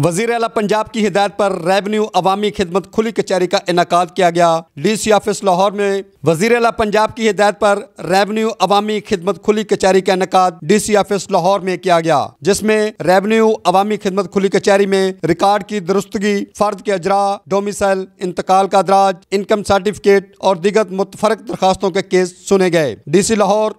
वज़ीर आला पंजाब की हिदायत पर रेवेन्यू अवामी खिदमत खुली कचहरी का इनेकाद किया गया। DC ऑफिस लाहौर में वज़ीर आला पंजाब की हिदायत पर रेवेन्यू अवामी खिदमत खुली कचहरी का इनेकाद DC ऑफिस लाहौर में किया गया, जिसमें रेवेन्यू अवामी खिदमत खुली कचहरी में रिकॉर्ड की दुरुस्तगी, फर्द के अजरा, डोमिसाइल, इंतकाल का दराज, इनकम सर्टिफिकेट और दीगर मुतफरक दरखास्तों के केस सुने गए। DC लाहौर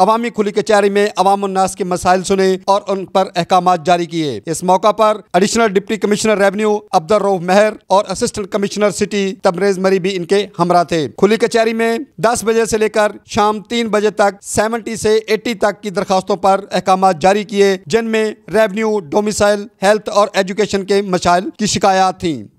अवामी खुली कचहरी में अवाम उन्नास के मसाइल सुने और उन पर अहकामात जारी किए। इस मौका पर additional deputy commissioner revenue Abdul Rauf Mehar और असिस्टेंट कमिश्नर सिटी तबरेज मरी भी इनके हमरा थे। खुली कचहरी में 10 बजे से लेकर शाम 3 बजे तक 70 से 80 तक की दरखास्तों पर अहकामात जारी किए, जिनमें रेवेन्यू, डोमिसाइल, हेल्थ और एजुकेशन के मसाइल की शिकायत थी।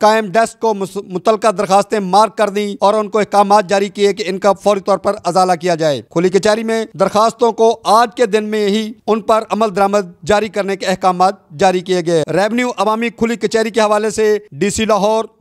कायम डेस्क को मुतलका दरखास्तें मार्क कर दी और उनको अहकामात जारी किए कि इनका फौरी तौर पर अजाला किया जाए। खुली कचहरी में दरखास्तों को आज के दिन में ही उन पर अमल दरामद जारी करने के अहकामात जारी किए गए। रेवेन्यू अवामी खुली कचहरी के हवाले से DC लाहौर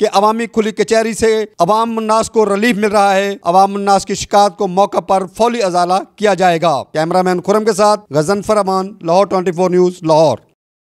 कि अवामी खुली कचहरी से अवाम उन्नास को रिलीफ मिल रहा है। अवाम उन्नास की शिकायत को मौका पर फौरी अजाला किया जाएगा। कैमरामैन खुरम के साथ गजनफर अमान, लाहौर 24 न्यूज़, लाहौर।